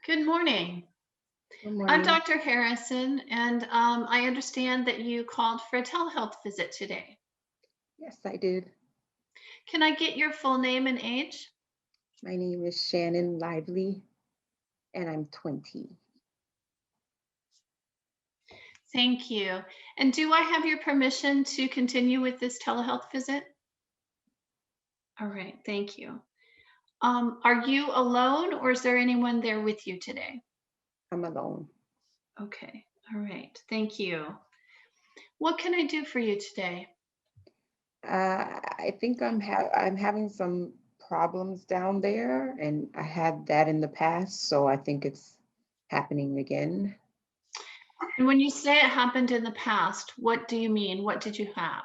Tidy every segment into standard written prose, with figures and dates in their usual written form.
Good morning. Good I'm morning. Dr. Harrison, and I understand that you called for a telehealth visit today. Yes, I did. Can I get your full name and age? My name is Shannon Lively, and I'm 20. Thank you. And do I have your permission to continue with this telehealth visit? All right, thank you. Are you alone or is there anyone there with you today? I'm alone. Okay, all right, thank you. What can I do for you today? I think I'm having some problems down there, and I had that in the past, so I think it's happening again. And when you say it happened in the past, what do you mean? What did you have?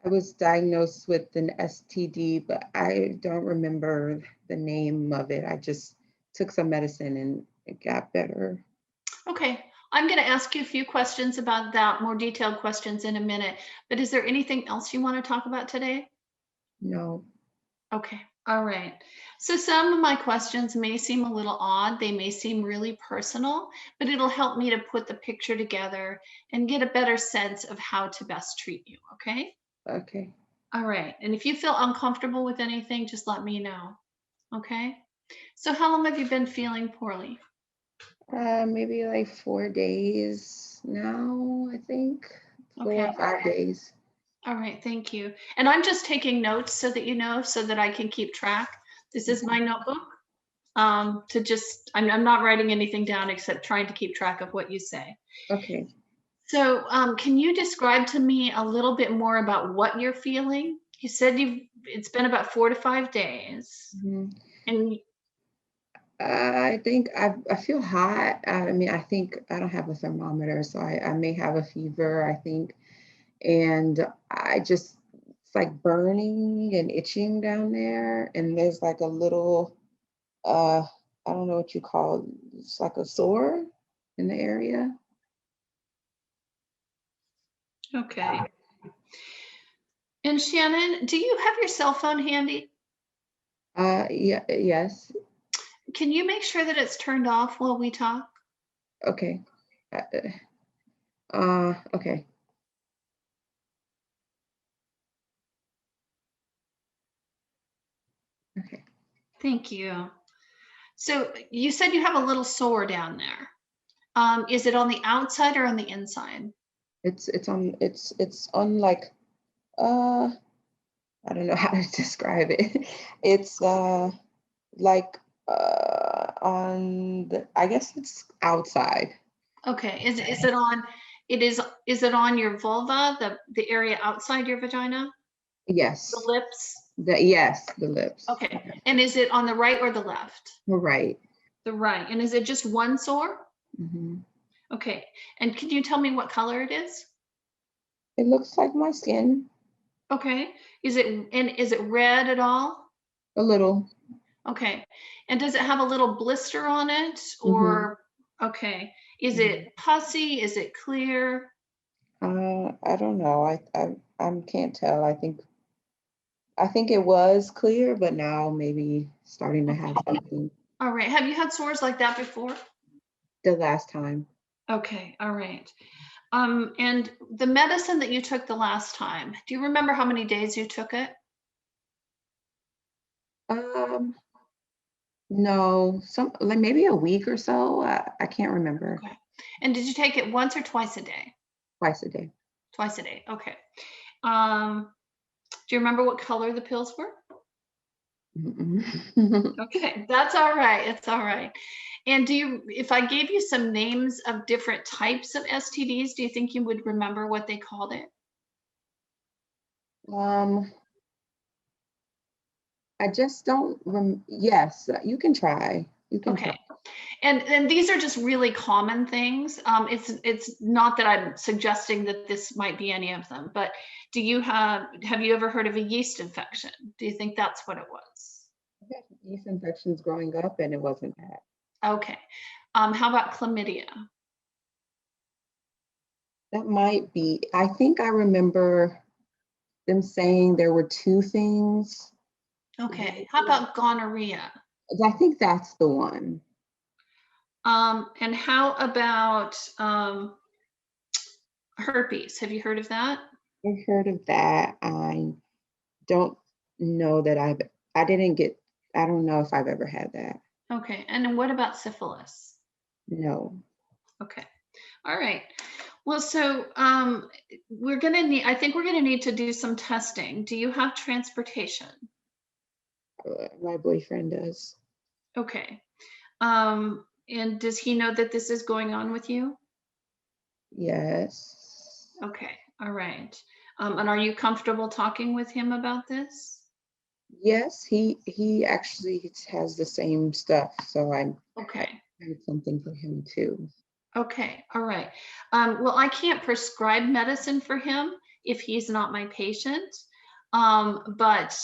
I was diagnosed with an STD, but I don't remember the name of it. I just took some medicine and it got better. Okay, I'm going to ask you a few questions about that, more detailed questions in a minute. But is there anything else you want to talk about today? No. Okay, all right. So some of my questions may seem a little odd. They may seem really personal, but it'll help me to put the picture together and get a better sense of how to best treat you. Okay? Okay. All right. And if you feel uncomfortable with anything, just let me know. Okay? So how long have you been feeling poorly? Maybe like 4 days now, I think. Four or Okay. 5 days. All right, thank you. And I'm just taking notes so that you know, so that I can keep track. This is my notebook. I'm not writing anything down except trying to keep track of what you say. Okay. So, can you describe to me a little bit more about what you're feeling? You said it's been about 4 to 5 days, Mhm. and I think I feel hot. I mean, I think I don't have a thermometer, so I may have a fever, I think. And I just, it's like burning and itching down there. And there's like a little, uh, I don't know what you call it. It's like a sore in the area. okay. And Shannon, do you have your cell phone handy? Yeah, yes. Can you make sure that it's turned off while we talk? Okay. Uh, okay. Okay. Thank you. So you said you have a little sore down there. Is it on the outside or on the inside? It's on like uh I don't know how to describe it. It's like on the, I guess it's outside. Okay. Is it on is it on your vulva, the area outside your vagina? The Yes. lips? The lips. Okay. And is it on the right or the left? You're right. The right. And is it just one sore? Hmm. Okay. And can you tell me what color it is? It looks like my skin Okay. Is it red at all? a little. Okay. And does it have a little blister on it Hmm. or okay. Is Hmm. it pussy? Is it clear? I don't know. I can't tell. I think it was clear, but now maybe starting to have Okay. something. All right. Have you had sores like that before? The last time. Okay. All right. And the medicine that you took the last time, do you remember how many days you took it? Um, no, some like maybe a week or so. I can't remember. Okay. And did you take it once or twice a day? Twice a day. Twice a day. Okay. Um, do you remember what color the pills were? Mm-mm. Okay, that's all right. It's all right. And if I gave you some names of different types of STDs, do you think you would remember what they called it? um, I just don't yes, you can try. You can try. Okay. And these are just really common things. It's not that I'm suggesting that this might be any of them, but have you ever heard of a yeast infection? Do you think that's what it was? I had yeast infections growing up and it wasn't bad. Okay. How about chlamydia? That might be, I think I remember them saying there were two things. Okay. How about gonorrhea? I think that's the one. And how about herpes? Have you heard of that? I've heard of that. I don't know that I didn't get, I don't know if I've ever had that. Okay. And then what about syphilis? No. Okay. All right. Well, so we're going to need, I think we're going to need to do some testing. Do you have transportation? My boyfriend does. Okay. And does he know that this is going on with you? Yes. Okay. All right. And are you comfortable talking with him about this? Yes, he actually has the same stuff, so I Okay. have something for him too. Okay. All right. Well, I can't prescribe medicine for him if he's not my patient. But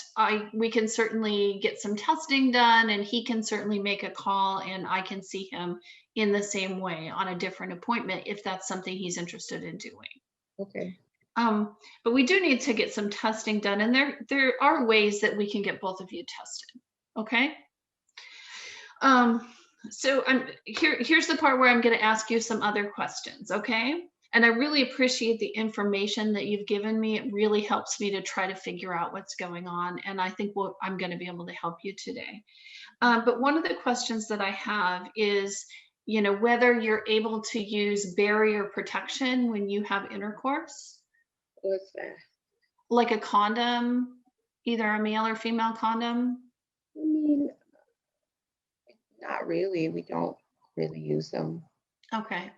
we can certainly get some testing done and he can certainly make a call and I can see him in the same way on a different appointment if that's something he's interested in doing. Okay. Um, but we do need to get some testing done, and there are ways that we can get both of you tested. Okay. Um, so here's the part where I'm going to ask you some other questions. Okay. And I really appreciate the information that you've given me. It really helps me to try to figure out what's going on, and I think I'm going to be able to help you today. But one of the questions that I have is, whether you're able to use barrier protection when you have intercourse, What's that? like a condom, either a male or female condom. I mean, not really. We don't really use them. Okay.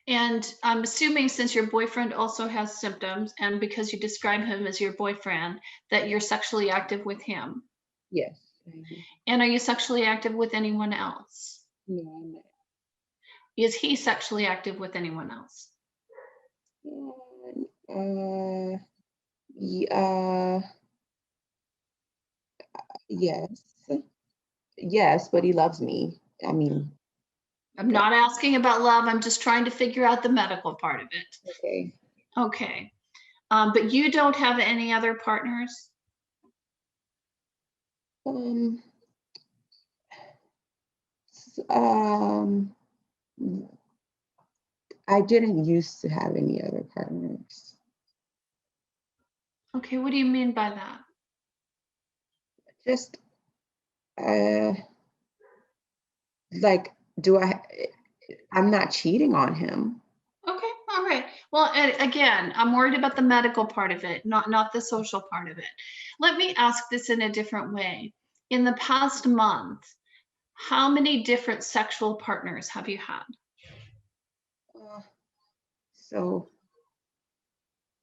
And I'm assuming since your boyfriend also has symptoms, and because you describe him as your boyfriend, that you're sexually active with him. Yes. Mhm. And are you sexually active with anyone else? No, I'm not. Is he sexually active with anyone else? Uh, yeah, yes. Yes, but he loves me. I mean, I'm yeah, not asking about love. I'm just trying to figure out the medical part of it. okay. Okay. But you don't have any other partners? Um, um, I didn't used to have any other partners. Okay. What do you mean by that? Just uh, like, do I? I'm not cheating on him. Okay, all right. Well, and again, I'm worried about the medical part of it, not the social part of it. Let me ask this in a different way. In the past month, how many different sexual partners have you had? Uh, so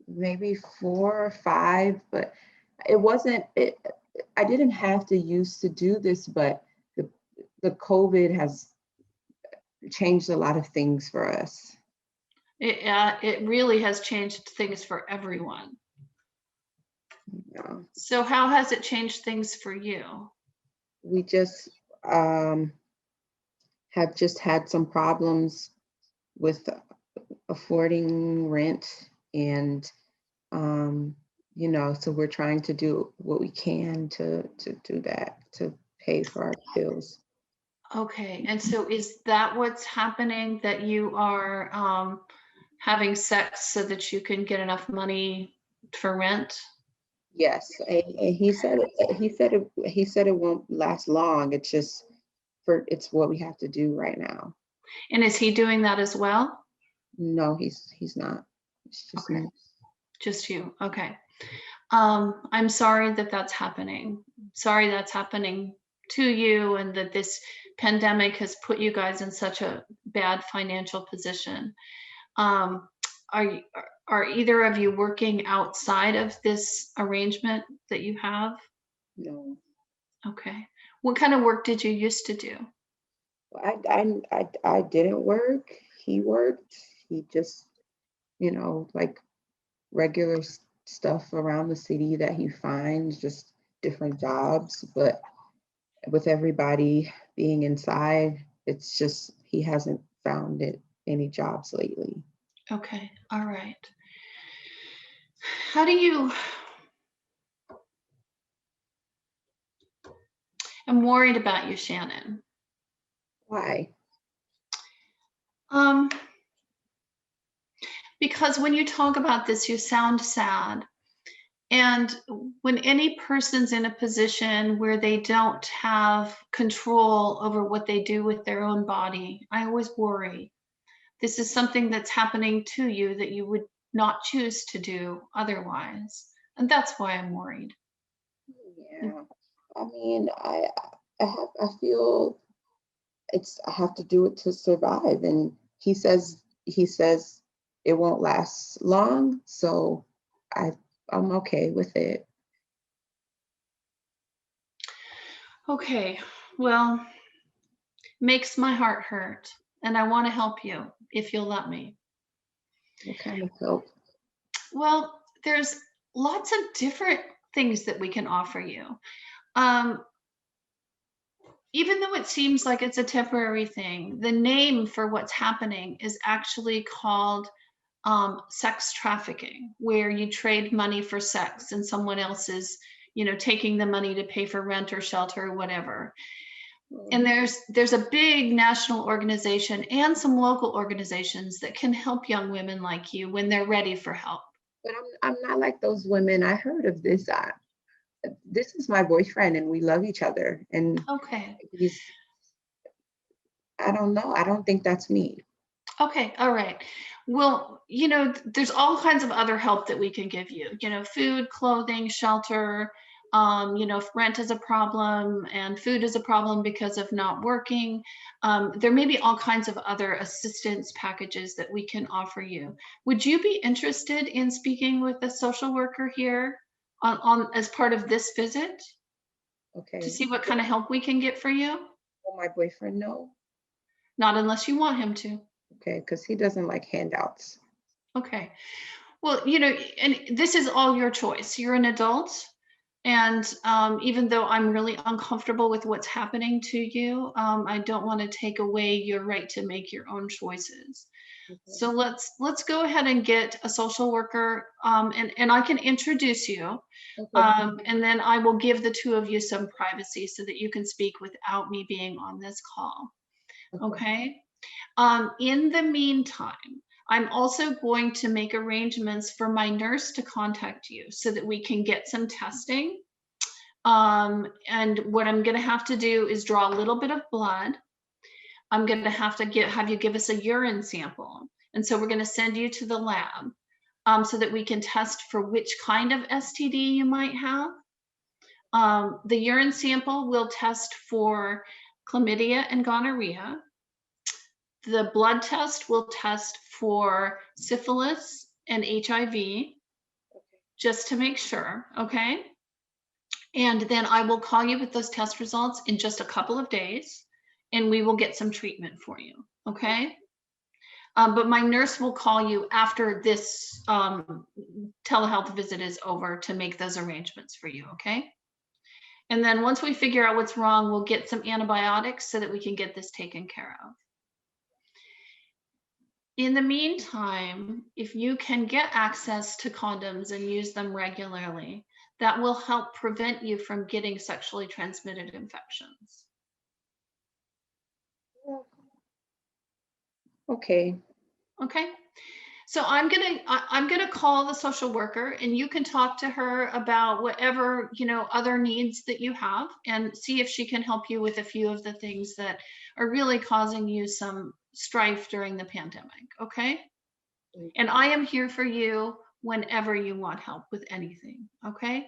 maybe 4 or 5, but it wasn't. I didn't have to use to do this, but the the COVID has changed a lot of things for us. It really has changed things for everyone. Uh, So how has it changed things for you? we just um, have just had some problems with affording rent and um, so we're trying to do what we can to do that, to pay for our bills. Okay, and so is that what's happening, that you are having sex so that you can get enough money for rent? Yes, and he said it won't last long. It's just it's what we have to do right now. And is he doing that as well? No, he's not. It's just Okay, me. just you. Okay. I'm sorry that that's happening. Sorry that's happening to you and that this pandemic has put you guys in such a bad financial position. Um, are either of you working outside of this arrangement that you have? No, Okay. What kind of work did you used to do? I didn't work. He worked. He just like regular stuff around the city that he finds, just different jobs. But with everybody being inside, it's just he hasn't found any jobs lately. Okay. All right. How do you I'm worried about you, Shannon. Why? Um, because when you talk about this, you sound sad. And when any person's in a position where they don't have control over what they do with their own body, I always worry. This is something that's happening to you that you would not choose to do otherwise. And that's why I'm worried. Yeah. I mean, I feel I have to do it to survive. And he says it won't last long. So I, I'm okay with it. Okay, well, makes my heart hurt. And I want to help you if you'll let me. What kind of help? Well, there's lots of different things that we can offer you. Um, Even though it seems like it's a temporary thing, the name for what's happening is actually called sex trafficking, where you trade money for sex and someone else is, taking the money to pay for rent or shelter or whatever. And Mm. there's a big national organization and some local organizations that can help young women like you when they're ready for help. But I'm not like those women. I heard of this. This is my boyfriend, and we love each other. And Okay. he's I don't know. I don't think that's me. Okay, all right. Well, there's all kinds of other help that we can give you. Food, clothing, shelter. If rent is a problem and food is a problem because of not working, there may be all kinds of other assistance packages that we can offer you. Would you be interested in speaking with a social worker here on as part of this visit to Okay. see what kind of help we can get for you? Will my boyfriend know? Not unless you want him to. Okay, because he doesn't like handouts. Okay. Well, and this is all your choice. You're an adult. And even though I'm really uncomfortable with what's happening to you, I don't want to take away your right to make your own choices. Okay. So let's go ahead and get a social worker, and I can introduce you, Okay. and then I will give the two of you some privacy so that you can speak without me being on this call. Okay. Okay. In the meantime, I'm also going to make arrangements for my nurse to contact you so that we can get some testing. And what I'm going to have to do is draw a little bit of blood. I'm going to have you give us a urine sample. And so we're going to send you to the lab, so that we can test for which kind of STD you might have. The urine sample will test for chlamydia and gonorrhea. The blood test will test for syphilis and HIV just to make sure, okay? And then I will call you with those test results in just a couple of days, and we will get some treatment for you, okay? But my nurse will call you after this telehealth visit is over to make those arrangements for you, okay? And then once we figure out what's wrong, we'll get some antibiotics so that we can get this taken care of. In the meantime, if you can get access to condoms and use them regularly, that will help prevent you from getting sexually transmitted infections. Okay. Okay? So I'm gonna call the social worker and you can talk to her about whatever, other needs that you have and see if she can help you with a few of the things that are really causing you some strife during the pandemic. Okay? And I am here for you whenever you want help with anything. Okay?